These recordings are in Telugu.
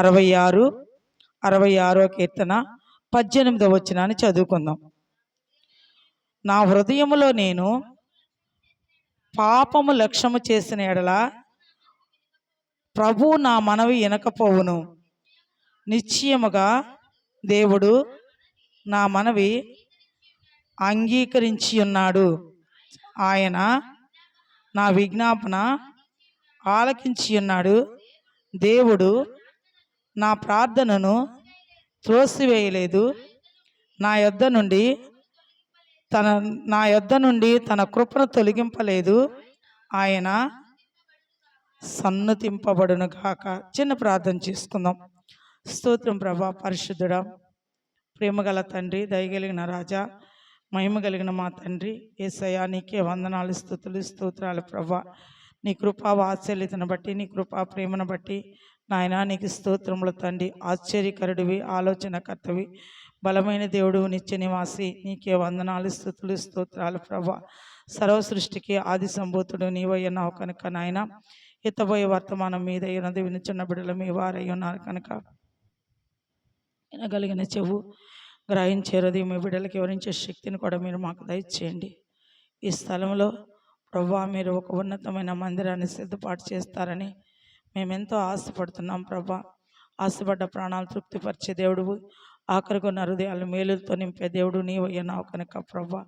66 కీర్తన 18వ వచనాన్ని చదువుకుందాం. నా హృదయములో నేను పాపము లక్ష్యము చేసిన ఎడల ప్రభు నా మనవి వినకపోవును. నిశ్చయముగా దేవుడు నా మనవి అంగీకరించి ఉన్నాడు. ఆయన నా విజ్ఞాపన ఆలకించి ఉన్నాడు. దేవుడు నా ప్రార్థనను త్రోసివేయలేదు. నా యొద్ద నుండి తన కృపను తొలగింపలేదు. ఆయన సన్నతింపబడును గాక. చిన్న ప్రార్థన చేసుకుందాం. స్తోత్రం ప్రభా, పరిశుద్ధుడా, ప్రేమగల తండ్రి, దయగలిగిన రాజా, మహిమ కలిగిన మా తండ్రి యేసయ్యా, నీకే వందనాలు, స్తుతులు, స్తోత్రాలు ప్రభా. నీ కృపా వాత్సల్యతను బట్టి, నీ కృపా ప్రేమను బట్టి నాయన నీకు స్తోత్రములు తండ్రి. ఆశ్చర్యకరుడివి, ఆలోచనకర్తవి, బలమైన దేవుడు, నిత్య నివాసి, నీకే వందనాలు, స్తుతులు, స్తోత్రాలు ప్రభా. సర్వ సృష్టికి ఆది సంభూతుడు నీవయ్యున్నావు కనుక నాయన ఎత్తబోయే వర్తమానం మీద ఉన్నది వినుచున్న బిడ్డలు మీ వారై ఉన్నారు కనుక వినగలిగిన చెవు, గ్రహించేది మీ బిడ్డలకి వివరించే శక్తిని కూడా మీరు మాకు దయచేయండి. ఈ స్థలంలో ప్రభా మీరు ఒక ఉన్నతమైన మందిరాన్ని సిద్ధపాటు చేస్తారని మేమెంతో ఆశపడుతున్నాం ప్రభా. ఆశపడ్డ ప్రాణాలు తృప్తిపరిచే దేవుడు, ఆఖరికొన్న హృదయాలు మేలులతో నింపే దేవుడు నీవయ్యున్నావు కనుక ప్రభా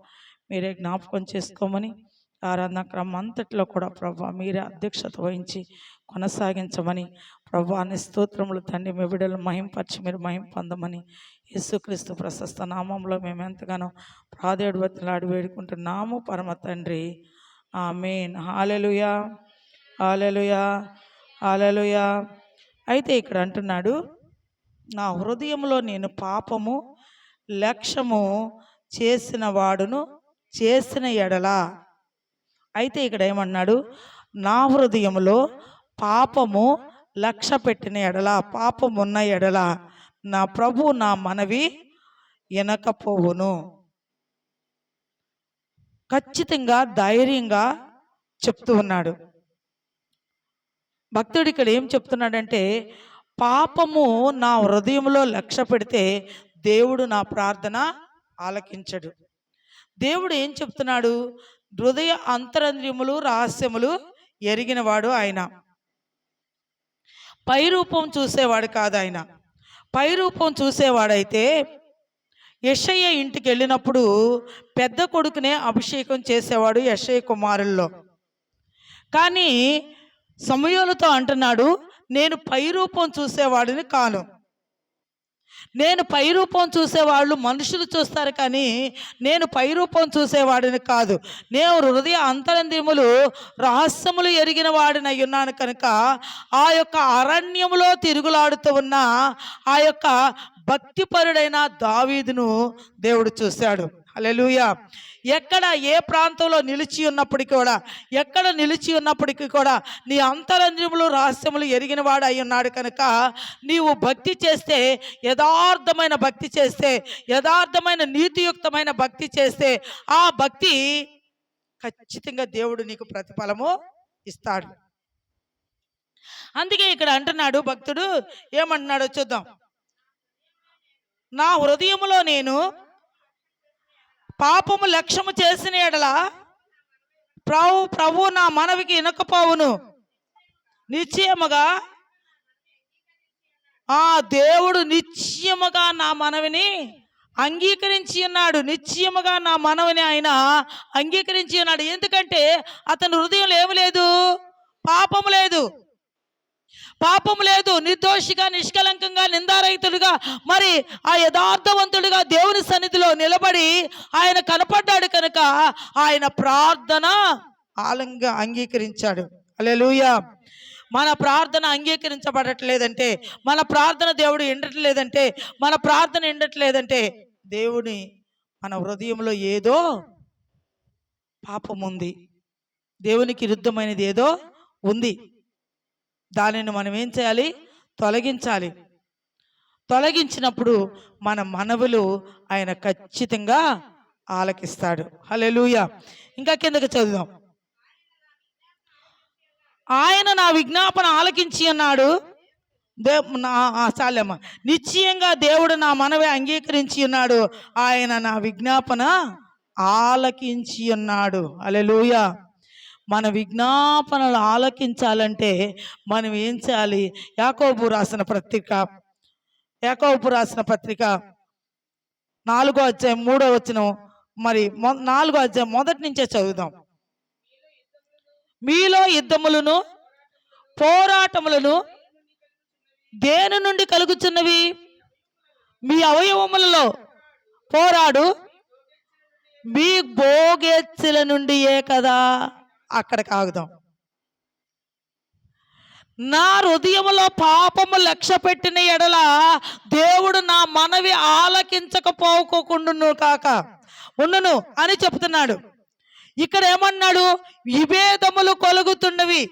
మీరే జ్ఞాపకం చేసుకోమని ఆరాధన క్రమం అంతట్లో కూడా ప్రభా మీరే అధ్యక్షత వహించి కొనసాగించమని ప్రభా అనే స్తోత్రములు తండ్రి మీ బిడ్డలు మహింపరిచి మీరు మహిం పొందమని యేసుక్రీస్తు ప్రశస్త నామంలో మేము ఎంతగానో ప్రాధేయుడు బతిలాడి వేడుకుంటున్నాము పరమ తండ్రి. ఆమేన్. హల్లెలూయా, హల్లెలూయా, హల్లెలూయా. అయితే ఇక్కడ అంటున్నాడు, నా హృదయంలో నేను పాపము లక్ష్యము చేసిన వాడును చేసిన ఎడల. అయితే ఇక్కడ ఏమన్నాడు, నా హృదయంలో పాపము లక్ష్య పెట్టిన ఎడల, పాపం ఉన్న ఎడల నా ప్రభు నా మనవి వినకపోవును. ఖచ్చితంగా ధైర్యంగా చెప్తూ ఉన్నాడు భక్తుడు. ఇక్కడ ఏం చెప్తున్నాడంటే, పాపము నా హృదయంలో లక్ష్య పెడితే దేవుడు నా ప్రార్థన ఆలకించడు. దేవుడు ఏం చెప్తున్నాడు, హృదయ అంతరంద్రియములు రహస్యములు ఎరిగినవాడు ఆయన. పై రూపం చూసేవాడు కాదు ఆయన. పై రూపం చూసేవాడైతే యెషయా ఇంటికి వెళ్ళినప్పుడు పెద్ద కొడుకునే అభిషేకం చేసేవాడు యెషయా కుమారుల్లో. కానీ సమూయేలుతో అంటున్నాడు, నేను పై రూపం చూసేవాడిని కాను. నేను పై రూపం చూసేవాళ్ళు మనుషులు చూస్తారు, కానీ నేను పై రూపం చూసేవాడిని కాదు. నేను హృదయ అంతరంద్రియములు రహస్యములు ఎరిగిన వాడినై ఉన్నాను కనుక ఆ యొక్క అరణ్యములో తిరుగులాడుతూ ఉన్న ఆ యొక్క భక్తిపరుడైన దావీదును దేవుడు చూశాడు. హల్లెలూయా. ఎక్కడ ఏ ప్రాంతంలో నిలిచి ఉన్నప్పటికీ కూడా నీ అంతరంద్రియములు రహస్యములు ఎరిగిన వాడు అయి ఉన్నాడు కనుక నీవు భక్తి చేస్తే, యథార్థమైన భక్తి చేస్తే, యథార్థమైన నీతియుక్తమైన భక్తి చేస్తే ఆ భక్తి ఖచ్చితంగా దేవుడు నీకు ప్రతిఫలము ఇస్తాడు. అందుకే ఇక్కడ అంటున్నాడు భక్తుడు, ఏమంటున్నాడో చూద్దాం. నా హృదయములో నేను పాపము లక్ష్యము చేసిన ఎడల ప్రభు నా మనవికి వినకపోవును. నిశ్చయముగా ఆ దేవుడు నిశ్చయముగా నా మనవిని అంగీకరించి ఉన్నాడు. నిశ్చయముగా నా మనవిని ఆయన అంగీకరించి ఉన్నాడు. ఎందుకంటే అతని హృదయంలో ఏమి లేదు, పాపము లేదు. నిర్దోషిగా, నిష్కలంకంగా, నిందారహితుడుగా, మరి ఆ యథార్థవంతుడిగా దేవుని సన్నిధిలో నిలబడి ఆయన కనపడ్డాడు కనుక ఆయన ప్రార్థన అంగీకరించాడు. హల్లెలూయా. మన ప్రార్థన అంగీకరించబడట్లేదంటే, మన ప్రార్థన దేవుడు వినట్లేదంటే దేవుని మన హృదయంలో ఏదో పాపం ఉంది, దేవునికి విరుద్ధమైనది ఏదో ఉంది. దానిని మనం ఏం చేయాలి, తొలగించినప్పుడు మన మనవులు ఆయన ఖచ్చితంగా ఆలకిస్తాడు. హల్లెలూయా. ఇంకా కిందకి చదువుదాం. ఆయన నా విజ్ఞాపన ఆలకించి ఉన్నాడు. చాలమ్మ. నిశ్చయంగా దేవుడు నా మనవి అంగీకరించి ఉన్నాడు, ఆయన నా విజ్ఞాపన ఆలకించి ఉన్నాడు. హల్లెలూయా. మన విజ్ఞాపనలు ఆలకించాలంటే మనం ఏం చేయాలి? యాకోబు రాసిన పత్రిక 4వ అధ్యాయం 3వ వచనం, మరి 4వ అధ్యాయం మొదటి నుంచే చదువుదాం. మీలో యుద్ధములను పోరాటములను దేని నుండి కలుగుచున్నవి? మీ అవయవములలో పోరాడు మీ భోగేచ్ఛల నుండియే కదా. అక్కడికి ఆగుదాం. నా హృదయములో పాపము లక్ష్య పెట్టిన ఎడల దేవుడు నా మనవి ఆలకించకపోకుండును కాక ఉండును అని చెప్తున్నాడు. ఇక్కడ ఏమన్నాడు? విభేదములు కలుగుతున్నవి.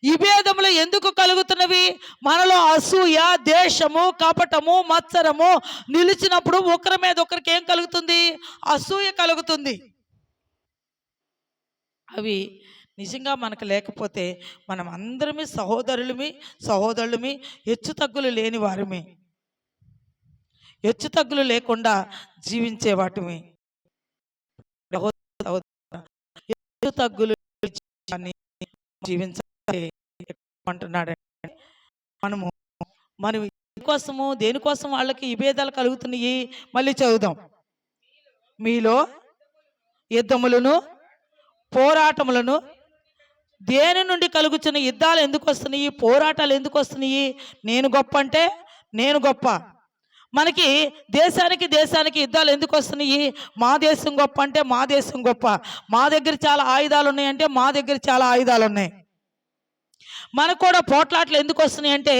విభేదములు ఎందుకు కలుగుతున్నవి? మనలో అసూయ, దేశము, కపటము, మత్సరము నిలిచినప్పుడు ఒకరి మీద ఒకరికి ఏం కలుగుతుంది? అసూయ కలుగుతుంది. అవి నిజంగా మనకు లేకపోతే మనం అందరమే సహోదరులమి హెచ్చు తగ్గులు లేని వారిమి, హెచ్చు తగ్గులు లేకుండా జీవించే వాటిమి. హెచ్చు తగ్గులు జీవించాలంటున్నాడు. మనం దేనికోసం వాళ్ళకి విభేదాలు కలుగుతున్నాయి? మళ్ళీ చదువుదాం. మీలో యుద్ధములను పోరాటములను దేని నుండి కలుగుతున్న? యుద్ధాలు ఎందుకు వస్తున్నాయి? పోరాటాలు ఎందుకు వస్తున్నాయి? నేను గొప్ప అంటే నేను గొప్ప. మనకి దేశానికి యుద్ధాలు ఎందుకు వస్తున్నాయి? మా దేశం గొప్ప అంటే మా దేశం గొప్ప. మా దగ్గర చాలా ఆయుధాలు ఉన్నాయంటే మా దగ్గర చాలా ఆయుధాలు ఉన్నాయి. మనకు కూడా పోట్లాట్లు ఎందుకు వస్తున్నాయి అంటే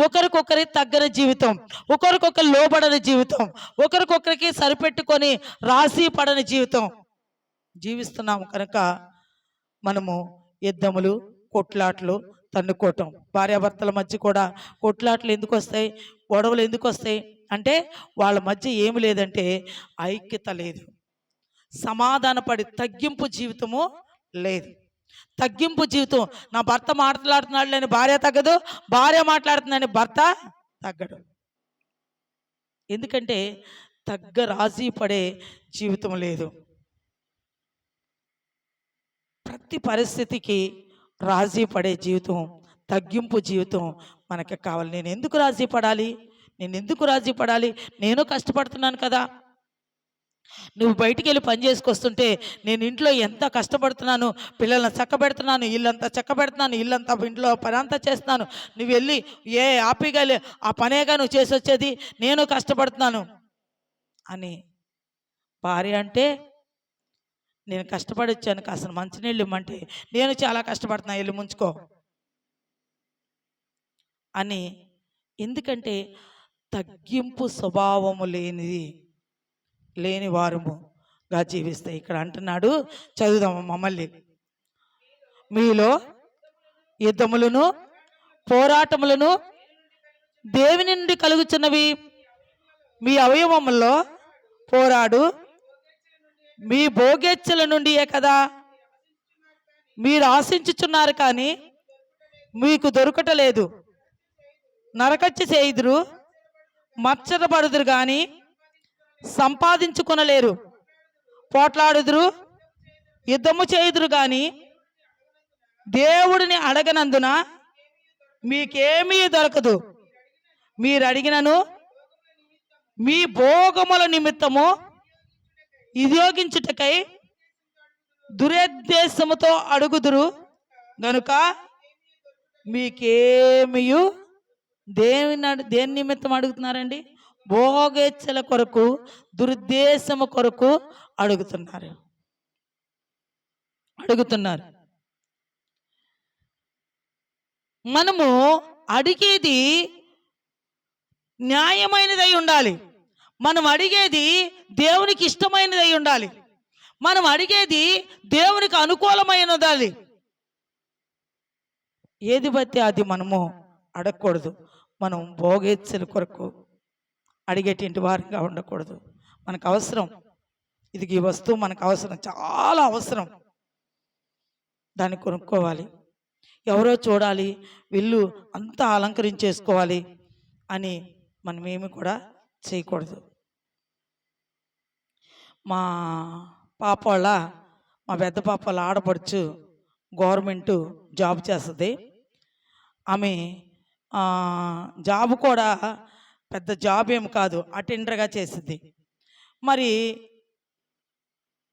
ఒకరికొకరి తగ్గని జీవితం, ఒకరికొకరు లోబడని జీవితం, ఒకరికొకరికి సరిపెట్టుకొని రాసి పడని జీవితం జీవిస్తున్నాము. కనుక మనము యుద్ధములు, కొట్లాట్లు, తన్నుకోవటం, భార్యాభర్తల మధ్య కూడా కొట్లాట్లు ఎందుకు వస్తాయి? గొడవలు ఎందుకు వస్తాయి అంటే వాళ్ళ మధ్య ఏమి లేదంటే ఐక్యత లేదు, సమాధానపడి తగ్గింపు జీవితము లేదు. తగ్గింపు జీవితం. నా భర్త మాట్లాడుతున్నాడు అని భార్య తగ్గదు, భార్య మాట్లాడుతుందని భర్త తగ్గడు. ఎందుకంటే రాజీ పడే జీవితం లేదు. ప్రతి పరిస్థితికి రాజీ పడే జీవితం, తగ్గింపు జీవితం మనకి కావాలి. నేను ఎందుకు రాజీ పడాలి? నేను కష్టపడుతున్నాను కదా. నువ్వు బయటికి వెళ్ళి పని చేసుకొస్తుంటే నేను ఇంట్లో ఎంత కష్టపడుతున్నాను, పిల్లల్ని చక్కబెడుతున్నాను, ఇల్లంతా చక్కబెడుతున్నాను, ఇంట్లో పని అంతా చేస్తున్నాను, నువ్వు వెళ్ళి హ్యాపీగా ఆ పనేగా నువ్వు చేసి వచ్చేది, నేను కష్టపడుతున్నాను అని భార్య అంటే, నేను కష్టపడి వచ్చాను కాస్త మంచినీళ్ళు ఇమ్మంటే నేను చాలా కష్టపడుతున్నా వెళ్ళి ముంచుకో అని. ఎందుకంటే తగ్గింపు స్వభావము లేని వారముగా జీవిస్తాయి. ఇక్కడ అంటున్నాడు, చదువుదాము మమ్మల్ని. మీలో యుద్ధములను పోరాటములను దేవుని నుండి కలుగుచున్నవి. మీ అవయవములలో పోరాడు మీ భోగేచ్ఛల నుండియే కదా. మీరు ఆశించుచున్నారు కానీ మీకు దొరకటలేదు, నరకచ్చి చేయుదురు, మచ్చరపడుదురు కానీ సంపాదించుకొనలేరు, పోట్లాడుదురు, యుద్ధము చేయుదురు కానీ దేవుడిని అడగనందున మీకేమీ దొరకదు. మీరు అడిగినను మీ భోగముల నిమిత్తము వినియోగించుటకై దురుద్దేశముతో అడుగుదురు గనుక మీకేమీ దేని నిమిత్తం అడుగుతున్నారండి? భోగేచ్ఛల కొరకు, దురుద్దేశము కొరకు అడుగుతున్నారు. మనము అడిగేది న్యాయమైనదై ఉండాలి. మనం అడిగేది దేవునికి ఇష్టమైనదై ఉండాలి. మనం అడిగేది దేవునికి అనుకూలమైనది. ఏది బట్టి అది మనము అడగకూడదు. మనం భోగేచ్ఛల కొరకు అడిగేటువంటి వారిగా ఉండకూడదు. మనకు అవసరం, ఇది ఈ వస్తువు మనకు అవసరం, చాలా అవసరం, దాన్ని కొనుక్కోవాలి. ఎవరో చూడాలి, ఇల్లు అంతా అలంకరించేసుకోవాలి అని మనమేమి కూడా చేయకూడదు. మా పాప వాళ్ళ మా పెద్ద పాప వాళ్ళ ఆడపడుచు గవర్నమెంటు జాబ్ చేస్తుంది. ఆమె జాబ్ కూడా పెద్ద జాబ్ ఏమి కాదు, అటెండర్గా చేసింది. మరి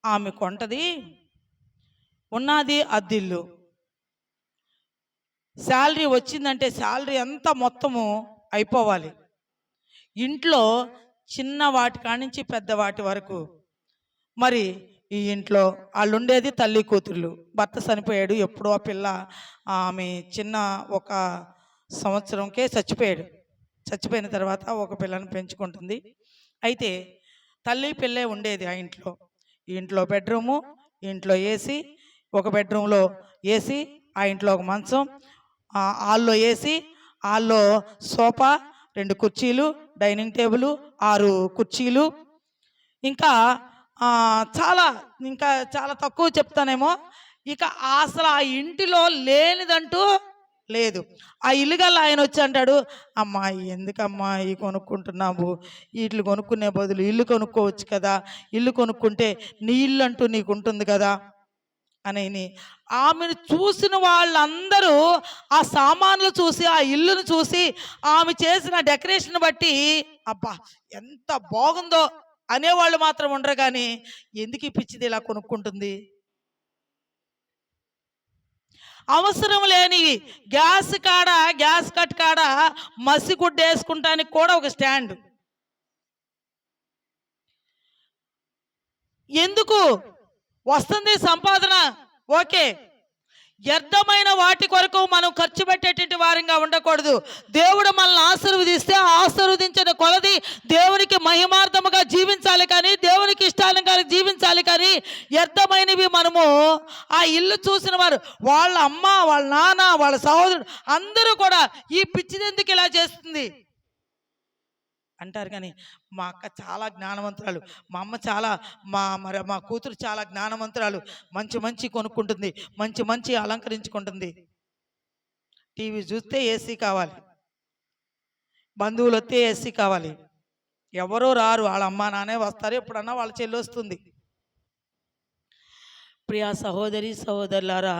ఆమె కొంటది ఉన్నది అద్దిల్లు. శాలరీ వచ్చిందంటే శాలరీ అంతా మొత్తము అయిపోవాలి. ఇంట్లో చిన్న వాటి కానించి పెద్ద వాటి వరకు. మరి ఈ ఇంట్లో వాళ్ళు ఉండేది తల్లి కూతుర్లు. భర్త చనిపోయాడు ఎప్పుడో, ఆ పిల్ల ఆమె చిన్న 1 సంవత్సరంకే చచ్చిపోయాడు. చచ్చిపోయిన తర్వాత ఒక పిల్లని పెంచుకుంటుంది. అయితే తల్లి పిల్లే ఉండేది ఆ ఇంట్లో. ఈ ఇంట్లో బెడ్రూము, ఇంట్లో ఏసీ, ఒక బెడ్రూమ్లో ఏసీ, ఆ ఇంట్లో ఒక మంచం, హాల్లో ఏసీ, హాల్లో సోఫా, 2 కుర్చీలు, డైనింగ్ టేబుల్, 6 కుర్చీలు, ఇంకా చాలా తక్కువ చెప్తానేమో. ఇక అసలు ఆ ఇంటిలో లేనిదంటూ లేదు. ఆ ఇల్లు గల్ల ఆయన వచ్చి అంటాడు, అమ్మా ఎందుకమ్మా ఇవి కొనుక్కుంటున్నావు, వీటిని కొనుక్కునే బదులు ఇల్లు కొనుక్కోవచ్చు కదా, ఇల్లు కొనుక్కుంటే నీ ఇల్లు అంటూ నీకు ఉంటుంది కదా అని. ఆమెను చూసిన వాళ్ళందరూ ఆ సామాన్లు చూసి, ఆ ఇల్లును చూసి, ఆమె చేసిన డెకరేషన్ బట్టి అబ్బా ఎంత బాగుందో అనేవాళ్ళు మాత్రం ఉండరు. కానీ ఎందుకు ఈ పిచ్చిది ఇలా కొనుక్కుంటుంది? అవసరం లేని గ్యాస్ కట్ కాడ మసిగుడ్డ వేసుకుంటానికి కూడా ఒక స్టాండ్. ఎందుకు వస్తుంది సంపాదన? ఓకే, వ్యర్థమైన వాటి కొరకు మనం ఖర్చు పెట్టేటువంటి వారంగా ఉండకూడదు. దేవుడు మనల్ని ఆశీర్వదిస్తే ఆశీర్వదించిన కొలది దేవునికి మహిమార్థముగా జీవించాలి, కానీ దేవునికి ఇష్టాలుగా జీవించాలి. కానీ వ్యర్థమైనవి మనము ఆ ఇల్లు చూసిన వారు, వాళ్ళ అమ్మ, వాళ్ళ నాన్న, వాళ్ళ సహోదరుడు అందరూ కూడా ఈ పిచ్చిది ఎందుకు ఇలా చేస్తుంది అంటారు. కానీ మా అక్క చాలా జ్ఞానవంతురాలు, మా అమ్మ చాలా మా కూతురు చాలా జ్ఞానవంతురాలు. మంచి కొనుక్కుంటుంది, మంచి అలంకరించుకుంటుంది. టీవీ చూస్తే ఏసీ కావాలి, బంధువులు వస్తే ఏసీ కావాలి. ఎవరో రారు, వాళ్ళ అమ్మ నాన్నే వస్తారు, ఎప్పుడన్నా వాళ్ళ చెల్లి వస్తుంది. ప్రియా సహోదరి సహోదరులారా,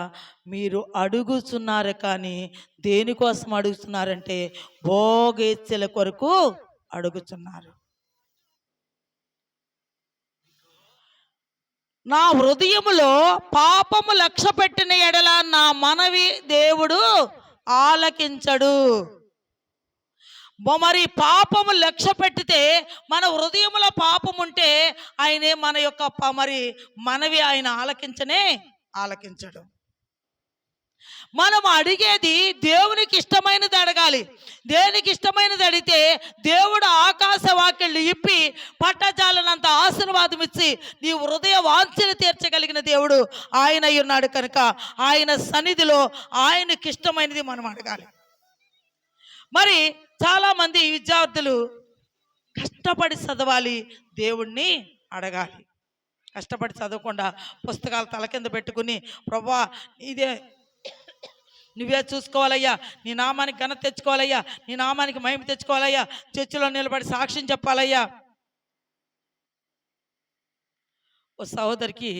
మీరు అడుగుతున్నారు, కానీ దేనికోసం అడుగుతున్నారంటే భోగేచ్ఛల కొరకు అడుగుతున్నారు. నా హృదయములో పాపము లక్ష్య పెట్టిన ఎడల నా మనవి దేవుడు ఆలకించడు. మరి పాపము లక్ష్య పెట్టితే, మన హృదయంలో పాపం ఉంటే ఆయనే మన యొక్క మనవి ఆయన ఆలకించడు. మనం అడిగేది దేవునికి ఇష్టమైనది అడగాలి. దేనికి ఇష్టమైనది అడిగితే దేవుడు ఆకాశ వాక్యలు ఇప్పి పట్టజాలనంత ఆశీర్వాదం ఇచ్చి నీ హృదయ వాంఛను తీర్చగలిగిన దేవుడు ఆయన ఉన్నాడు. కనుక ఆయన సన్నిధిలో ఆయనకి ఇష్టమైనది మనం అడగాలి. మరి చాలామంది విద్యార్థులు కష్టపడి చదవాలి, దేవుణ్ణి అడగాలి. కష్టపడి చదవకుండా పుస్తకాలు తల కింద పెట్టుకుని, ప్రభువా ఇదే నువ్వే చూసుకోవాలయ్యా, నీ నామానికి ఘనత తెచ్చుకోవాలయ్యా, నీ నామానికి మహిమ తెచ్చుకోవాలయ్యా, చర్చిలో నిలబడి సాక్ష్యం చెప్పాలయ్యా. ఓ సహోదరికి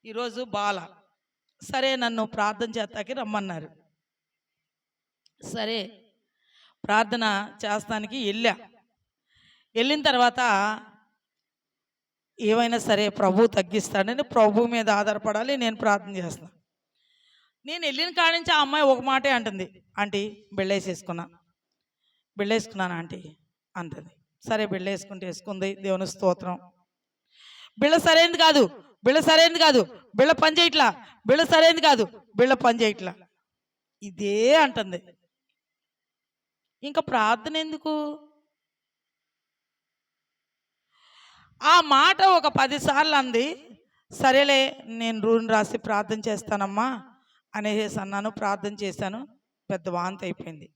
ఈరోజు బాల సరే నన్ను ప్రార్థన చేస్తాకి రమ్మన్నారు. సరే ప్రార్థన చేస్తానికి వెళ్ళిన తర్వాత ఏమైనా సరే ప్రభు తగ్గిస్తాడని ప్రభు మీద ఆధారపడాలి, నేను ప్రార్థన చేస్తాను. నేను వెళ్ళిన కాడి నుంచి ఆ అమ్మాయి ఒక మాటే అంటుంది, ఆంటీ బిళ్ళేసుకున్నాను ఆంటీ అంటుంది. సరే వేసుకుంది, దేవుని స్తోత్రం. బిళ్ళ సరైనది కాదు, బిళ్ళ పని చేయట్లా, బిళ్ళ సరైనది కాదు, బిళ్ళ పని చేయట్లా, ఇదే అంటుంది. ఇంకా ప్రార్థన ఎందుకు? ఆ మాట ఒక 10 సార్లు అంది. సరేలే నేను రూని రాసి ప్రార్థన చేస్తానమ్మా అనేసి అన్నాను. ప్రార్థన చేశాను, పెద్ద వాంతి అయిపోయింది.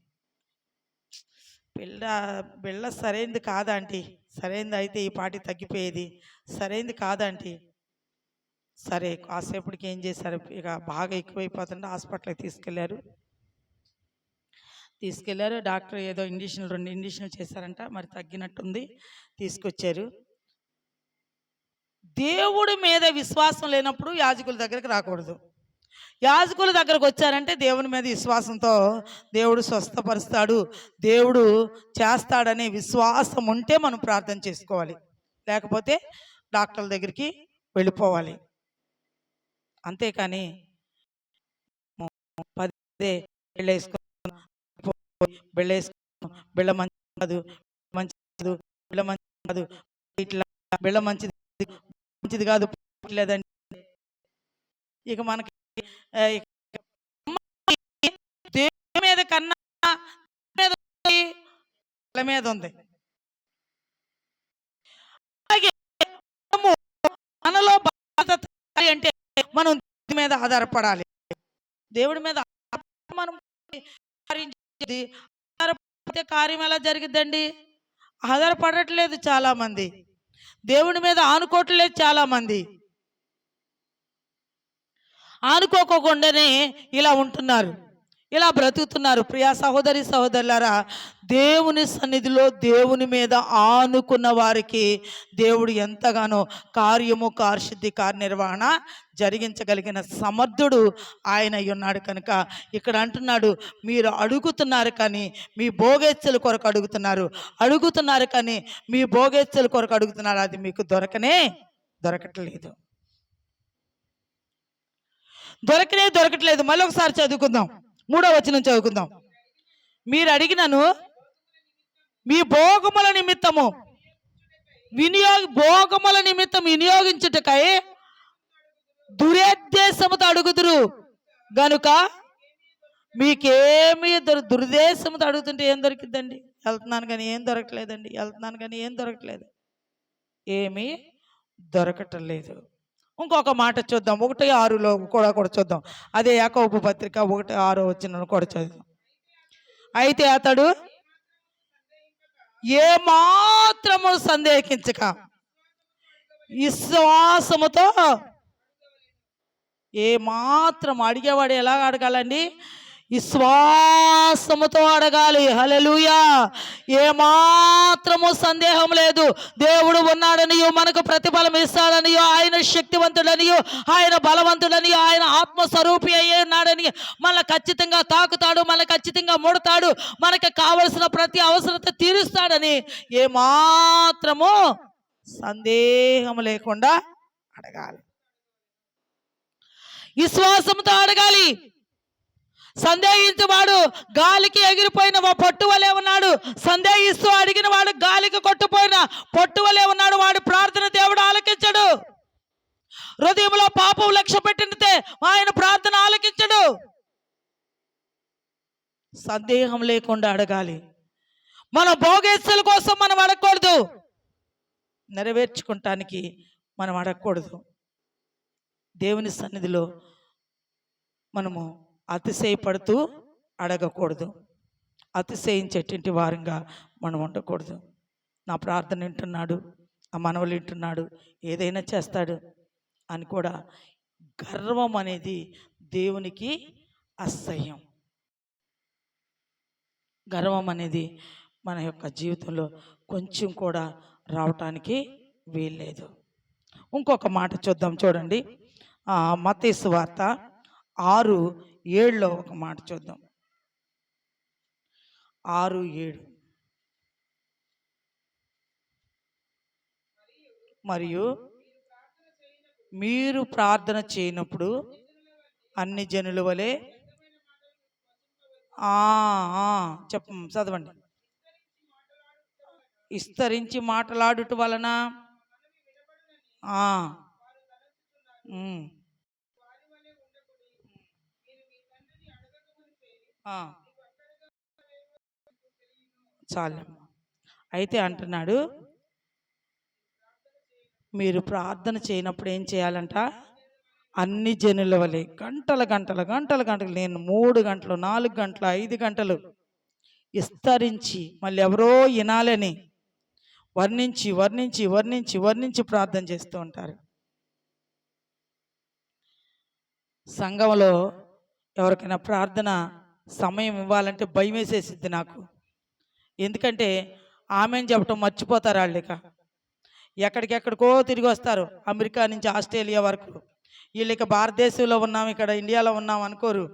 బిళ్ళ సరైనది కాదంటీ, సరైనది అయితే ఈ పాటి తగ్గిపోయేది, సరైనది కాదంటీ. సరే కాసేపటికి ఏం చేశారు, ఇక బాగా ఎక్కువైపోతుంటే హాస్పిటల్కి తీసుకెళ్లారు. డాక్టర్ ఏదో ఇంజక్షన్లు 2 ఇంజక్షన్లు చేశారంట, మరి తగ్గినట్టుంది. తీసుకొచ్చారు. దేవుడి మీద విశ్వాసం లేనప్పుడు యాజకుల దగ్గరికి రాకూడదు. యాజకుల దగ్గరకు వచ్చారంటే దేవుని మీద విశ్వాసంతో దేవుడు స్వస్థపరుస్తాడు, దేవుడు చేస్తాడనే విశ్వాసం ఉంటే మనం ప్రార్థన చేసుకోవాలి. లేకపోతే డాక్టర్ల దగ్గరికి వెళ్ళిపోవాలి. అంతేకాని పదే బిళ్ళ మంచిది కాదు, బిళ్ళ మంచిది కాదు, ఇట్లా బిళ్ళ మంచిది కాదు లేదండి. ఇక మనకి దేవుని మీద కన్నా మీద ఉంది. అలాగే మనలో బాధ్యత అంటే మనం దేవుడి మీద ఆధారపడాలి. దేవుడి మీద మనం ఆధారపడితే కార్యం ఎలా జరిగిద్దండి? ఆధారపడట్లేదు చాలామంది, దేవుడి మీద ఆనుకోవట్లేదు చాలామంది, ఆనుకోకుండానే ఇలా ఉంటున్నారు, ఇలా బ్రతుకుతున్నారు. ప్రియా సహోదరి సహోదరులారా, దేవుని సన్నిధిలో దేవుని మీద ఆనుకున్న వారికి దేవుడు ఎంతగానో కార్యసిద్ధి కార్యనిర్వహణ జరిగించగలిగిన సమర్థుడు ఆయన ఉన్నాడు. కనుక ఇక్కడ అంటున్నాడు, మీరు అడుగుతున్నారు కానీ మీ భోగేచ్ఛల కొరకు అడుగుతున్నారు కానీ మీ భోగేచ్ఛల కొరకు అడుగుతున్నారు, అది మీకు దొరకట్లేదు. మళ్ళీ ఒకసారి చదువుకుందాం, 3వ వచనం చదువుకుందాం. మీరు అడిగినను మీ భోగముల నిమిత్తము వినియోగించుటకై దురుద్దేశముతో అడుగుదురు గనుక మీకేమీ దురుద్దేశంతో అడుగుతుంటే ఏం దొరికిద్దండి? వెళ్తున్నాను కానీ ఏం దొరకట్లేదు, ఏమీ దొరకటం లేదు. ఇంకొక మాట చూద్దాం, 1:6 కూడా చూద్దాం. అదే యాకోబు పత్రిక 1:6 వచనం కూడా చదువుదాం. అయితే అతడు ఏమాత్రము సందేహించక విశ్వాసముతో, ఏమాత్రం అడిగేవాడు ఎలా అడగాలండి? విశ్వాసముతో అడగాలి. హల్లెలూయా. ఏమాత్రము సందేహం లేదు, దేవుడు ఉన్నాడనియో, మనకు ప్రతిఫలం ఇస్తాడనియో, ఆయన శక్తివంతుడనియో, ఆయన బలవంతుడనియో, ఆయన ఆత్మస్వరూపి అయ్యే ఉన్నాడని మనల్ని ఖచ్చితంగా తాకుతాడు, మనల్ని ఖచ్చితంగా ముడతాడు, మనకు కావలసిన ప్రతి అవసరత తీరుస్తాడని ఏమాత్రము సందేహం లేకుండా అడగాలి. విశ్వాసంతో అడగాలి. సందేహించేవాడు గాలికి ఎగిరిపోయిన పొట్టు వలె ఉన్నాడు. సందేహిస్తూ అడిగిన వాడు గాలికి కొట్టుపోయిన పొట్టు వలె ఉన్నాడు. వాడు ప్రార్థన దేవుడు ఆలకించడు. హృదయంలో పాపం లక్ష్య పెట్టితే ఆయన ప్రార్థన ఆలకించడు. సందేహం లేకుండా అడగాలి. మన భోగేచ్ఛల కోసం మనం అడగకూడదు, నెరవేర్చుకుంటానికి మనం అడగకూడదు. దేవుని సన్నిధిలో మనము అతిశయపడుతూ అడగకూడదు, అతిశయించేటువంటి వారంగా మనం ఉండకూడదు. నా ప్రార్థన వింటున్నాడు, నా మనవలు వింటున్నాడు, ఏదైనా చేస్తాడు అని కూడా గర్వం అనేది దేవునికి అసహ్యం. గర్వం అనేది మన యొక్క జీవితంలో కొంచెం కూడా రావటానికి వీల్లేదు. ఇంకొక మాట చూద్దాం, చూడండి. మత్తయి సువార్త 6:7 ఒక మాట చూద్దాం. 6:7. మరియు మీరు ప్రార్థన చేయనప్పుడు అన్ని జనుల వలె చదవండి. విస్తరించి మాట్లాడుట వలన చాలమ్మా. అయితే అంటున్నాడు, మీరు ప్రార్థన చేయనప్పుడు ఏం చేయాలంట? అన్ని జనుల వలె గంటలు నేను 3 గంటలు 4 గంటలు 5 గంటలు విస్తరించి, మళ్ళీ ఎవరో వినాలని వర్ణించి ప్రార్థన చేస్తూ ఉంటారు. సంఘంలో ఎవరికైనా ప్రార్థన సమయం ఇవ్వాలంటే భయం వేసేసిద్ది నాకు. ఎందుకంటే ఆమెను చెప్పటం మర్చిపోతారు వాళ్ళు. ఇక ఎక్కడికెక్కడికో తిరిగి వస్తారు, అమెరికా నుంచి ఆస్ట్రేలియా వరకు. వీళ్ళు ఇక భారతదేశంలో ఉన్నాం, ఇక్కడ ఇండియాలో ఉన్నాం అనుకోరు.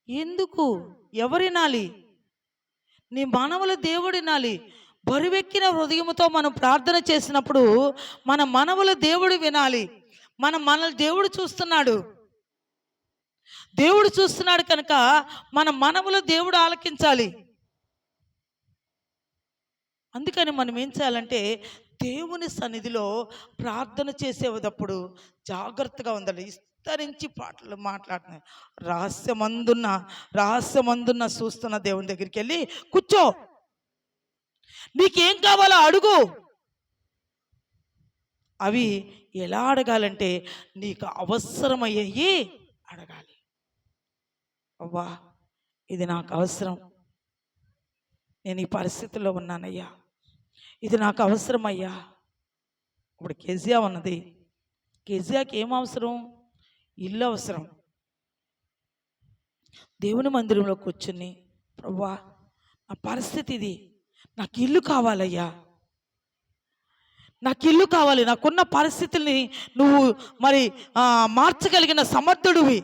ఎందుకు? ఎవరు వినాలి? నీ మనవులు దేవుడు వినాలి. బరువెక్కిన హృదయంతో మనం ప్రార్థన చేసినప్పుడు మన మనవులు దేవుడు వినాలి. మనల్ని దేవుడు చూస్తున్నాడు. దేవుడు చూస్తున్నాడు కనుక మన మనవులు దేవుడు ఆలకించాలి. అందుకని మనం ఏం చేయాలంటే దేవుని సన్నిధిలో ప్రార్థన చేసేటప్పుడు జాగ్రత్తగా ఉండాలి. విస్తరించి పాటలు మాట్లాడుతున్నాయి. రహస్యమందున్న చూస్తున్న దేవుని దగ్గరికి వెళ్ళి కూర్చో, నీకేం కావాలో అడుగు. అవి ఎలా అడగాలంటే నీకు అవసరమయ్యి అడగాలి. అవ్వా, ఇది నాకు అవసరం, నేను ఈ పరిస్థితుల్లో ఉన్నానయ్యా, ఇది నాకు అవసరమయ్యా. ఇప్పుడు కెజియా ఉన్నది. కెజియాకి ఏం అవసరం? ఇల్లు అవసరం. దేవుని మందిరంలో కూర్చుని, ప్రభువా నా పరిస్థితి ఇది, నాకు ఇల్లు కావాలయ్యా, నాకు ఇల్లు కావాలి, నాకున్న పరిస్థితుల్ని నువ్వు మరి మార్చగలిగిన సమర్థుడివి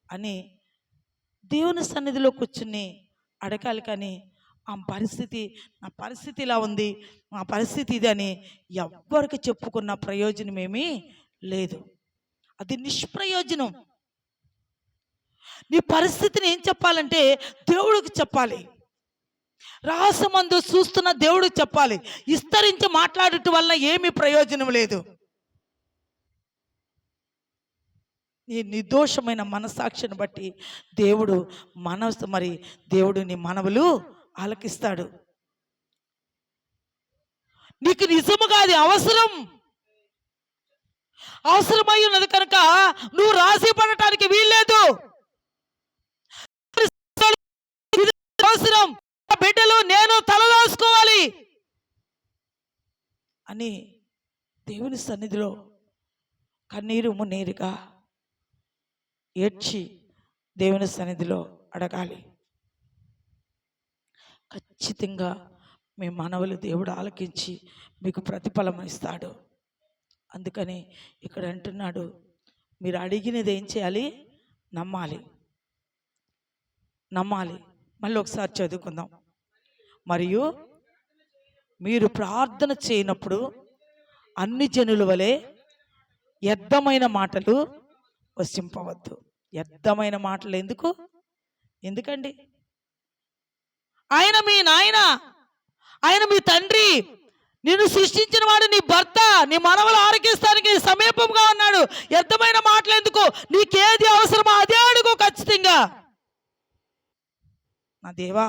అని దేవుని సన్నిధిలో కూర్చుని అడగాలి. కానీ నా పరిస్థితి ఇలా ఉంది, నా పరిస్థితి ఇది అని ఎవ్వరికి చెప్పుకున్న ప్రయోజనమేమీ లేదు. అది నిష్ప్రయోజనం. నీ పరిస్థితిని ఏం చెప్పాలంటే దేవుడికి చెప్పాలి. రహస్యమందు చూస్తున్న దేవుడికి చెప్పాలి. విస్తరించి మాట్లాడటం వల్ల ఏమీ ప్రయోజనం లేదు. నీ నిర్దోషమైన మనసాక్షిని బట్టి దేవుడు దేవుడు నీ మనవులు ఆలకిస్తాడు. నీకు నిజముగా అది అవసరమై ఉన్నది కనుక నువ్వు రాసి పడటానికి వీల్లేదు. అవసరం, బిడ్డలు నేను తలదాచుకోవాలి అని దేవుని సన్నిధిలో కన్నీరు మున్నీరుగా ఏడ్చి దేవుని సన్నిధిలో అడగాలి. ఖచ్చితంగా మీ మనవులు దేవుడు ఆలకించి మీకు ప్రతిఫలం ఇస్తాడు. అందుకని ఇక్కడ అంటున్నాడు, మీరు అడిగినది ఏం చేయాలి? నమ్మాలి. మళ్ళీ ఒకసారి చదువుకుందాం. మరియు మీరు ప్రార్థన చేయనప్పుడు అన్ని జనుల వలె వ్యర్థమైన మాటలు వసింపవద్దు. వ్యర్థమైన మాటలు ఎందుకండి? ఆయన మీ నాయన, ఆయన మీ తండ్రి, నిన్ను సృష్టించిన వాడు నీ భర్త, నీ మనవలు ఆరగిస్తానికి సమీపంగా ఉన్నాడు. వ్యర్థమైన మాటలు ఎందుకు? నీకేది అవసరమో అదే అడుగు ఖచ్చితంగా. నా దేవా,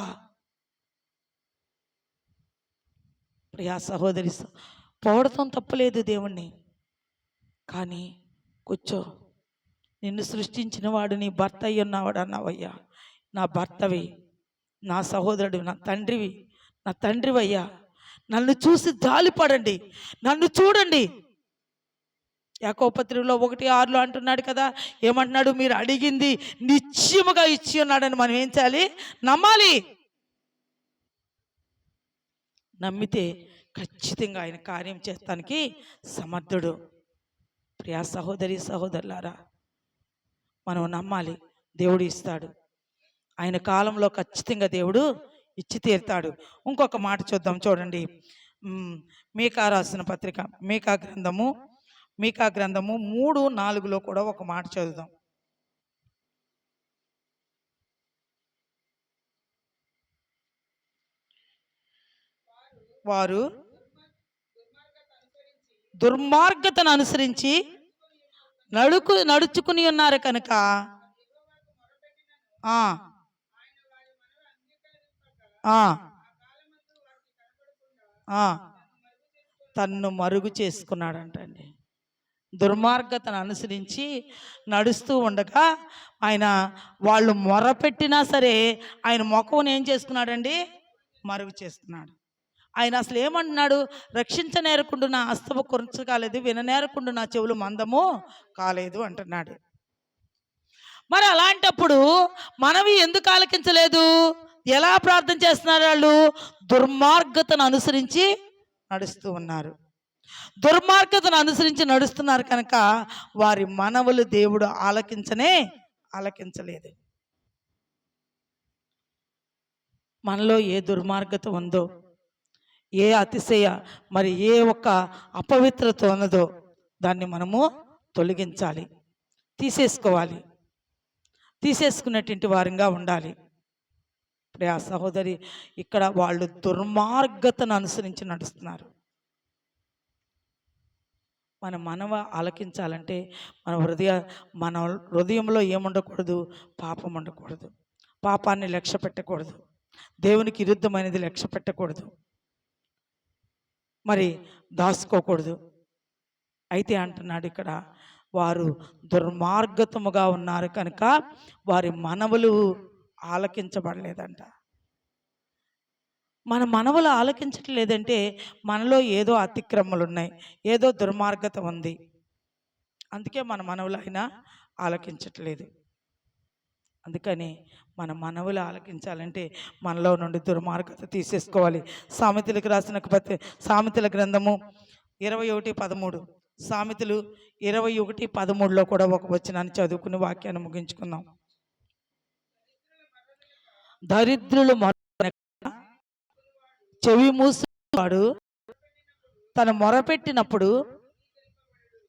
ప్రియా సహోదరి, పోవడం తప్పలేదు దేవుణ్ణి, కానీ కూర్చో, నిన్ను సృష్టించిన వాడు నీ భర్త అయ్యి ఉన్నవాడు అన్నావయ్యా. నా భర్తవి, నా సహోదరుడు, నా తండ్రివయ్యా. నన్ను చూసి జాలిపడండి, నన్ను చూడండి. యాకోబు పత్రికలో 1:6 అంటున్నాడు కదా, ఏమంటున్నాడు? మీరు అడిగింది నిశ్చయముగా ఇచ్చి ఉన్నాడని మనం ఏం చేయాలి? నమ్మాలి. నమ్మితే ఖచ్చితంగా ఆయన కార్యం చేస్తానికి సమర్థుడు. ప్రియా సహోదరి సహోదరులారా, మనం నమ్మాలి, దేవుడు ఇస్తాడు. ఆయన కాలంలో ఖచ్చితంగా దేవుడు ఇచ్చి తీరుతాడు. ఇంకొక మాట చూద్దాం, చూడండి. మీకా రాసిన పత్రిక, మీకా గ్రంథము 3:4 కూడా ఒక మాట చదువుదాం. వారు దుర్మార్గతను అనుసరించి నడుచుకుని ఉన్నారు కనుక తన్ను మరుగు చేసుకున్నాడంటండి. దుర్మార్గతను అనుసరించి నడుస్తూ ఉండగా ఆయన వాళ్ళు మొరపెట్టినా సరే ఆయన ముఖం ఏం చేసుకున్నాడండి? మరుగు చేసుకున్నాడు. ఆయన అసలు ఏమంటున్నాడు? రక్షించనేరకుండు నా హస్తము కొరచ కాలేదు, విననేరకుండు నా చెవులు మందము కాలేదు అంటున్నాడు. మరి అలాంటప్పుడు మనవి ఎందుకు ఆలకించలేదు? ఎలా ప్రార్థన చేస్తున్నారు వాళ్ళు? దుర్మార్గతను అనుసరించి నడుస్తూ ఉన్నారు. దుర్మార్గతను అనుసరించి నడుస్తున్నారు కనుక వారి మనవులు దేవుడు ఆలకించలేదు. మనలో ఏ దుర్మార్గత ఉందో, ఏ అతిశయ మరి ఏ ఒక్క అపవిత్రత ఉన్నదో దాన్ని మనము తొలగించాలి, తీసేసుకునేటువంటి వారంగా ఉండాలి. ఇప్పుడే ఆ సహోదరి ఇక్కడ వాళ్ళు దుర్మార్గతను అనుసరించి నడుస్తున్నారు. మన మనవ ఆలకించాలంటే మన హృదయంలో ఏముండకూడదు? పాపం ఉండకూడదు, పాపాన్ని లక్ష్య పెట్టకూడదు, దేవునికి విరుద్ధమైనది లక్ష్య పెట్టకూడదు, మరి దాచుకోకూడదు. అయితే అంటున్నాడు ఇక్కడ, వారు దుర్మార్గతముగా ఉన్నారు కనుక వారి మనవులు ఆలకించబడలేదంట. మన మనవులు ఆలకించట్లేదంటే మనలో ఏదో అతిక్రమలు ఉన్నాయి, ఏదో దుర్మార్గత ఉంది. అందుకే మన మనవులు అయినా ఆలకించట్లేదు. అందుకని మన మనవులు ఆలకించాలంటే మనలో నుండి దుర్మార్గత తీసేసుకోవాలి. సామెతలకు రాసిన సామెతల గ్రంథము 21:13, సామెతలు 21:13లో కూడా ఒక వచనాన్ని చదువుకుని వాక్యాన్ని ముగించుకుందాం. దరిద్రులు చెవి మూసివాడు తన మొరపెట్టినప్పుడు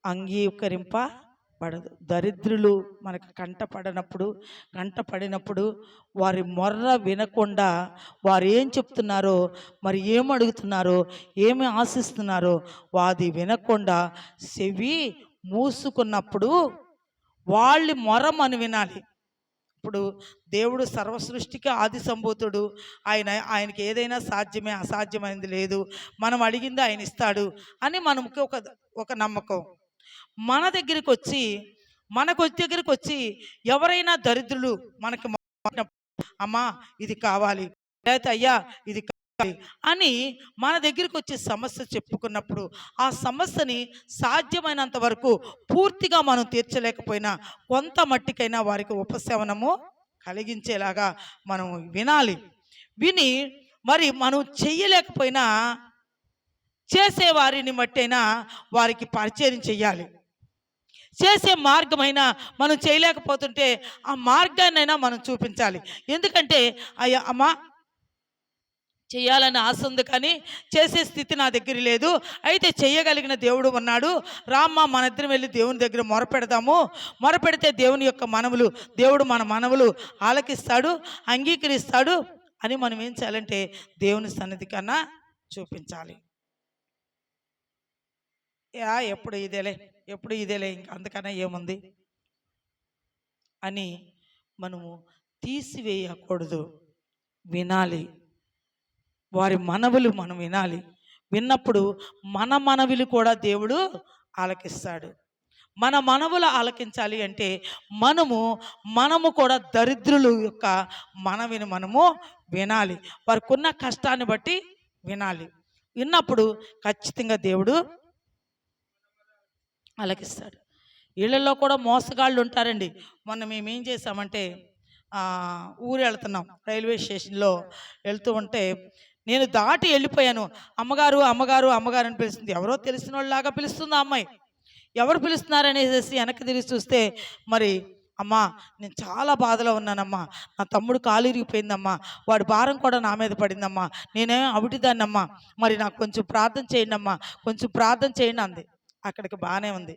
అంగీకరింపబడదు. దరిద్రులు మనకు కంటపడినప్పుడు వారి మొర్ర వినకుండా వారు ఏం చెప్తున్నారో, మరి ఏం అడుగుతున్నారో, ఏమి ఆశిస్తున్నారో వాది వినకుండా చెవి మూసుకున్నప్పుడు వాళ్ళ మొర మనం వినాలి. ఇప్పుడు దేవుడు సర్వసృష్టికి ఆది సంభూతుడు. ఆయనకి ఏదైనా సాధ్యమే, అసాధ్యమైనది లేదు. మనం అడిగింది ఆయన ఇస్తాడు అని మనకి ఒక నమ్మకం. మన దగ్గరికి వచ్చి ఎవరైనా దరిద్రులు మనకి అమ్మా ఇది కావాలి, లేకపోతే అయ్యా ఇది కావాలి అని మన దగ్గరికి వచ్చి సమస్య చెప్పుకున్నప్పుడు ఆ సమస్యని సాధ్యమైనంత వరకు పూర్తిగా మనం తీర్చలేకపోయినా కొంత మట్టికైనా వారికి ఉపశమనము కలిగించేలాగా మనం విని మరి మనం చెయ్యలేకపోయినా చేసేవారిని బట్టైనా వారికి పరిచయం చెయ్యాలి. చేసే మార్గమైనా మనం చేయలేకపోతుంటే ఆ మార్గాన్నైనా మనం చూపించాలి. ఎందుకంటే అయ్యా అమ్మా చేయాలని ఆశ ఉంది కానీ చేసే స్థితి నా దగ్గర లేదు, అయితే చేయగలిగిన దేవుడు ఉన్నాడు, రామ్మ మన ఇద్దరం వెళ్ళి దేవుని దగ్గర మొరపెడితే దేవుని యొక్క దేవుడు మన మనవులు ఆలకిస్తాడు, అంగీకరిస్తాడు అని మనం ఏం చేయాలంటే దేవుని సన్నిధి కన్నా చూపించాలి. ఎప్పుడు ఇదేలే ఇంకా అంతకన్నా ఏముంది అని మనము తీసివేయకూడదు. వినాలి, వారి మనవులు మనం వినాలి. విన్నప్పుడు మన మనవులు కూడా దేవుడు ఆలకిస్తాడు. మన మనవులు ఆలకించాలి అంటే మనము కూడా దరిద్రుల యొక్క మనవిని మనము వినాలి. వారికి ఉన్న కష్టాన్ని బట్టి వినాలి. విన్నప్పుడు ఖచ్చితంగా దేవుడు ఆలకిస్తాడు. ఇళ్లలో కూడా మోసగాళ్ళు ఉంటారండి. మొన్న మేము ఏం చేసామంటే ఊరు వెళ్తున్నాం, రైల్వే స్టేషన్లో వెళ్తూ ఉంటే నేను దాటి వెళ్ళిపోయాను. అమ్మగారు అని పిలుస్తుంది. ఎవరో తెలిసిన వాళ్ళలాగా పిలుస్తుంది ఆ అమ్మాయి. ఎవరు పిలుస్తున్నారనేసి వెనక్కి తిరిగి చూస్తే మరి అమ్మా నేను చాలా బాధలో ఉన్నానమ్మా, నా తమ్ముడు కాలు ఇరిగిపోయిందమ్మా, వాడి భారం కూడా నా మీద పడిందమ్మా, నేనేం అవిటిదాన్నమ్మా, మరి నాకు కొంచెం ప్రార్థన చేయండి అమ్మా, కొంచెం ప్రార్థన చేయండి అంది. అక్కడికి బాగానే ఉంది,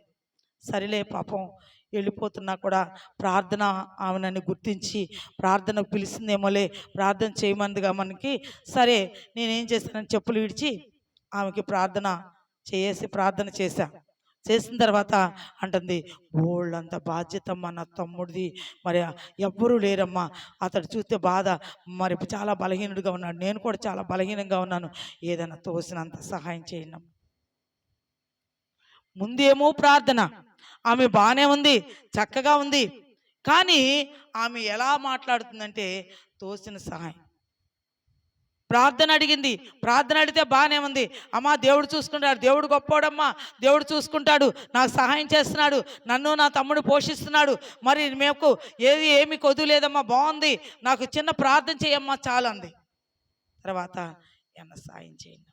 సరిలే పాపం వెళ్ళిపోతున్నా కూడా ప్రార్థన ఆమెనని గుర్తించి ప్రార్థనకు పిలిచిందేమోలే, ప్రార్థన చేయమందిగా మనకి, సరే నేనేం చేశానని చెప్పులు విడిచి ఆమెకి ప్రార్థన చేసిన తర్వాత అంటుంది, ఓళ్ళంత బాధ్యత నా తమ్ముడిది, మరి ఎవ్వరూ లేరమ్మా, అతడు చూస్తే బాధ, మరి చాలా బలహీనుడిగా ఉన్నాడు, నేను కూడా చాలా బలహీనంగా ఉన్నాను, ఏదైనా తోసినంత సహాయం చేయండి. ముందేమో ప్రార్థన, ఆమె బాగానే ఉంది, చక్కగా ఉంది, కానీ ఆమె ఎలా మాట్లాడుతుందంటే తోసిన సహాయం. ప్రార్థన అడిగింది. ప్రార్థన అడిగితే బాగానే ఉంది. అమ్మా దేవుడు చూసుకుంటాడు, దేవుడు గొప్పోడమ్మా, దేవుడు చూసుకుంటాడు, నాకు సహాయం చేస్తున్నాడు, నన్ను నా తమ్ముడు పోషిస్తున్నాడు, మరి మేము ఏమి కొదులేదమ్మా, బాగుంది, నాకు చిన్న ప్రార్థన చేయమ్మా చాలు అంది. తర్వాత ఏమన్నా సాయం చేయండి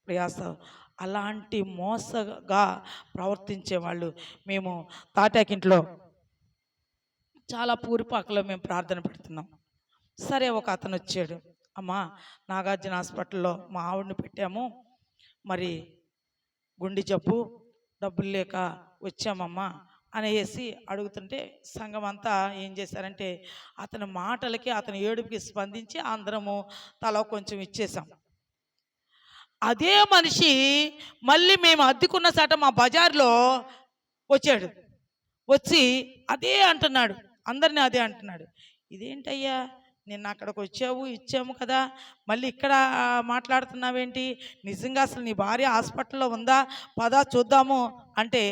ప్రయాస. అలాంటి మోసగా ప్రవర్తించే వాళ్ళు మేము తాటాకింట్లో చాలా పూరిపాకలో మేము ప్రార్థన పెడుతున్నాం. సరే ఒక అతను వచ్చాడు, అమ్మా నాగార్జున హాస్పిటల్లో మా ఆవిడని పెట్టాము, మరి గుండె జబ్బు, డబ్బులు లేక వచ్చామమ్మా అనేసి అడుగుతుంటే సంఘం అంతా ఏం చేశారంటే అతని మాటలకి అతని ఏడుపుకి స్పందించి అందరము తల కొంచెం ఇచ్చేసాం. అదే మనిషి మళ్ళీ మేము అద్దెకున్న చోట మా బజార్లో వచ్చాడు. వచ్చి అదే అంటున్నాడు, అందరినీ అదే అంటున్నాడు. ఇదేంటయ్యా, నిన్న అక్కడికి వచ్చావు, ఇచ్చాము కదా, మళ్ళీ ఇక్కడ మాట్లాడుతున్నావేంటి, నిజంగా అసలు నీ భార్య హాస్పిటల్లో ఉందా, పదా చూద్దాము అంటే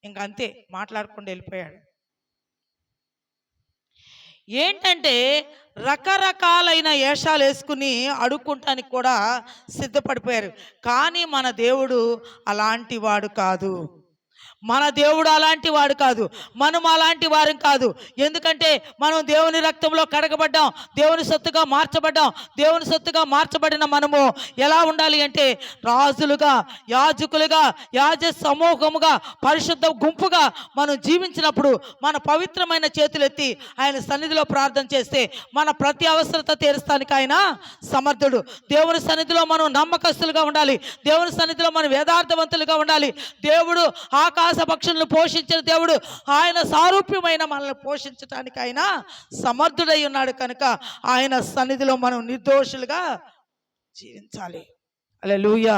ఇంకంతే మాట్లాడకుండా వెళ్ళిపోయాడు. ఏంటంటే రకరకాలైన వేషాలు వేసుకుని అడుక్కుంటానికి కూడా సిద్ధపడిపోయారు. కానీ మన దేవుడు అలాంటి వాడు కాదు. మన దేవుడు అలాంటి వాడు కాదు, మనం అలాంటి వారం కాదు. ఎందుకంటే మనం దేవుని రక్తంలో కడగబడ్డాం, దేవుని సొత్తుగా మార్చబడ్డాం. దేవుని సొత్తుగా మార్చబడిన మనము ఎలా ఉండాలి అంటే రాజులుగా, యాజకులుగా, యాజ సమూహముగా, పరిశుద్ధ గుంపుగా మనం జీవించినప్పుడు మన పవిత్రమైన చేతులెత్తి ఆయన సన్నిధిలో ప్రార్థన చేస్తే మన ప్రతి అవసరత తీర్చడానికి ఆయన సమర్థుడు. దేవుని సన్నిధిలో మనం నమ్మకస్తులుగా ఉండాలి, దేవుని సన్నిధిలో మనం వేదార్థవంతులుగా ఉండాలి. దేవుడు ఆకాశ పక్షులను పోషించిన దేవుడు, ఆయన సారూప్యమైన మనల్ని పోషించడానికి ఆయన సమర్థుడై ఉన్నాడు. కనుక ఆయన సన్నిధిలో మనం నిర్దోషులుగా జీవించాలి. హల్లెలూయా.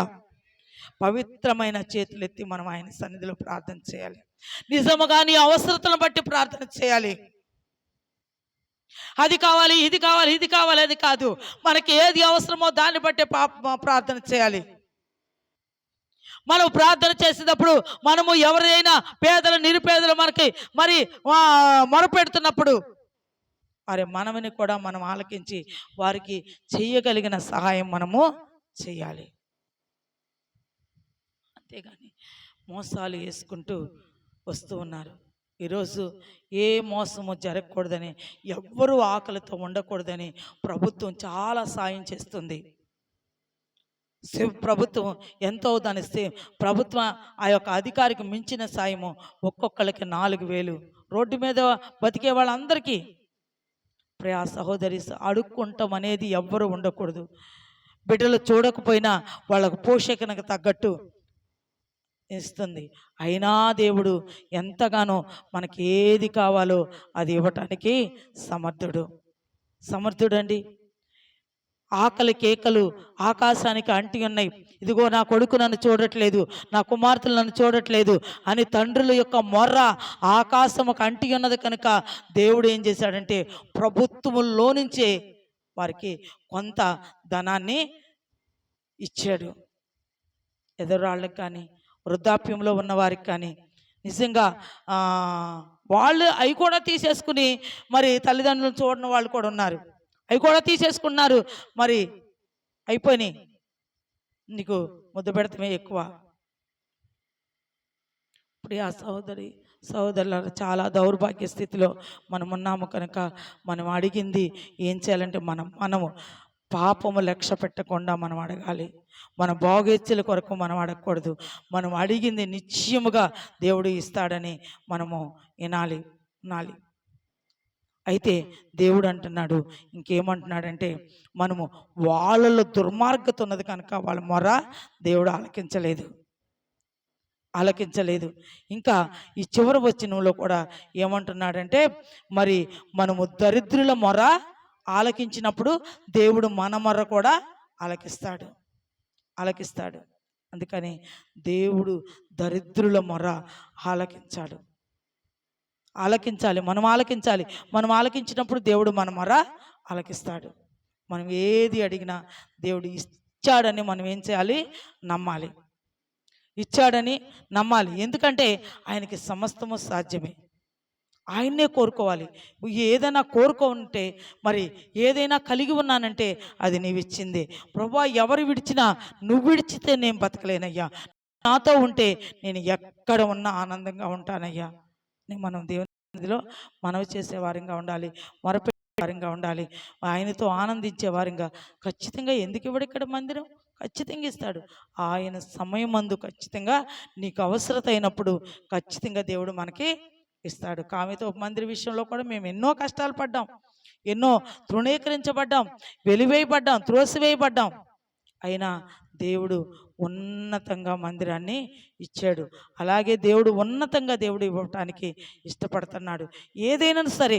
పవిత్రమైన చేతులెత్తి మనం ఆయన సన్నిధిలో ప్రార్థన చేయాలి. నిజముగా నీ అవసరతను బట్టి ప్రార్థన చేయాలి. అది కావాలి, ఇది కావాలి, ఇది కావాలి అది కాదు. మనకి ఏది అవసరమో దాన్ని బట్టి ప్రార్థన చేయాలి. మనం ప్రార్థన చేసేటప్పుడు మనము ఎవరైనా పేదలు, నిరుపేదలు మనకి మరి మొరపెడుతున్నప్పుడు వారి మనవిని కూడా మనం ఆలకించి వారికి చేయగలిగిన సహాయం మనము చేయాలి. అంతేగాని మోసాలు వేసుకుంటూ వస్తూ ఉన్నారు. ఈరోజు ఏ మోసము జరగకూడదని, ఎవ్వరూ ఆకలితో ఉండకూడదని ప్రభుత్వం చాలా సాయం చేస్తుంది. ప్రభుత్వం ఎంతో దాని ప్రభుత్వం ఆ యొక్క అధికారికి మించిన సాయము ఒక్కొక్కరికి 4,000. రోడ్డు మీద బతికే వాళ్ళందరికీ ప్రియా సహోదరి, అడుక్కుంటాం అనేది ఎవ్వరూ ఉండకూడదు. బిడ్డలు చూడకపోయినా వాళ్ళకు పోషణకు తగ్గట్టు ఇస్తుంది. అయినా దేవుడు ఎంతగానో మనకి ఏది కావాలో అది ఇవ్వటానికి సమర్థుడండి. ఆకలి కేకలు ఆకాశానికి అంటి ఉన్నాయి. ఇదిగో నా కొడుకు నన్ను చూడట్లేదు, నా కుమార్తెలు నన్ను చూడట్లేదు అని తండ్రుల యొక్క మొర్ర ఆకాశముకు అంటి ఉన్నది. కనుక దేవుడు ఏం చేశాడంటే ప్రభుత్వంలో నుంచే వారికి కొంత ధనాన్ని ఇచ్చాడు. ఎదురాళ్ళకి కానీ, వృద్ధాప్యంలో ఉన్న వారికి కానీ నిజంగా వాళ్ళు అవి కూడా తీసేసుకుని మరి తల్లిదండ్రులను చూడని వాళ్ళు కూడా ఉన్నారు. అవి కూడా తీసేసుకున్నారు. మరి అయిపోయినాయి, నీకు ముద్ద పెడతామే ఎక్కువ. ఇప్పుడు ఆ సహోదరుల చాలా దౌర్భాగ్య స్థితిలో మనం ఉన్నాము. కనుక మనం అడిగింది ఏం చేయాలంటే మనము పాపము లక్ష్య పెట్టకుండా మనం అడగాలి. మన బాగోచ్చుల కొరకు మనం అడగకూడదు. మనం అడిగింది నిశ్చయముగా దేవుడు ఇస్తాడని మనము వినాలి. అయితే దేవుడు అంటున్నాడు, ఇంకేమంటున్నాడంటే మనము వాళ్ళలో దుర్మార్గత ఉన్నది కనుక వాళ్ళ మొర దేవుడు ఆలకించలేదు. ఇంకా ఈ చివరి వచనంలో కూడా ఏమంటున్నాడంటే మరి మనము దరిద్రుల మొర ఆలకించినప్పుడు దేవుడు మన మొర కూడా ఆలకిస్తాడు. అందుకని దేవుడు దరిద్రుల మొర ఆలకించాలి. మనం ఆలకించినప్పుడు దేవుడు మన మొర ఆలకిస్తాడు. మనం ఏది అడిగినా దేవుడు ఇచ్చాడని మనం ఏం చేయాలి? ఇచ్చాడని నమ్మాలి. ఎందుకంటే ఆయనకి సమస్తము సాధ్యమే. ఆయన్నే కోరుకోవాలి. ఏదైనా కోరుకుంటే మరి ఏదైనా కలిగి ఉన్నానంటే అది నీవిచ్చింది. ప్రభువా, ఎవరు విడిచినా నువ్వు విడిచితే నేను బతకలేనయ్యా. నాతో ఉంటే నేను ఎక్కడ ఉన్నా ఆనందంగా ఉంటానయ్యా. మనం దేవుని సన్నిధిలో మనవి చేసే వారంగా ఉండాలి, మొరపెట్టే వారంగా ఉండాలి, ఆయనతో ఆనందించే వారంగా. ఖచ్చితంగా ఎందుకు ఇవ్వడు ఇక్కడ మందిరం? ఖచ్చితంగా ఇస్తాడు. ఆయన సమయమందు ఖచ్చితంగా నీకు అవసరత అయినప్పుడు ఖచ్చితంగా దేవుడు మనకి ఇస్తాడు. కామితో మందిర విషయంలో కూడా మేము ఎన్నో కష్టాలు పడ్డాం, ఎన్నో తృణీకరించబడ్డాం, వెలివేయబడ్డాం, త్రోసివేయబడ్డాం. అయినా దేవుడు ఉన్నతంగా మందిరాన్ని ఇచ్చాడు. అలాగే దేవుడు ఉన్నతంగా దేవుడు ఇవ్వటానికి ఇష్టపడుతున్నాడు. ఏదైనా సరే,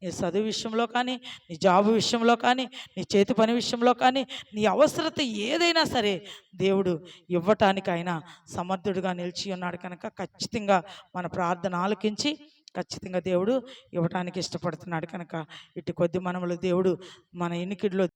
నీ చదువు విషయంలో కానీ, నీ జాబు విషయంలో కానీ, నీ చేతి పని విషయంలో కానీ, నీ అవసరత ఏదైనా సరే దేవుడు ఇవ్వటానికి ఆయన సమర్థుడుగా నిలిచి ఉన్నాడు. కనుక ఖచ్చితంగా మన ప్రార్థన ఆలకించి ఖచ్చితంగా దేవుడు ఇవ్వటానికి ఇష్టపడుతున్నాడు. కనుక ఇటు కొద్ది మనములు దేవుడు మన ఇనికిడిలో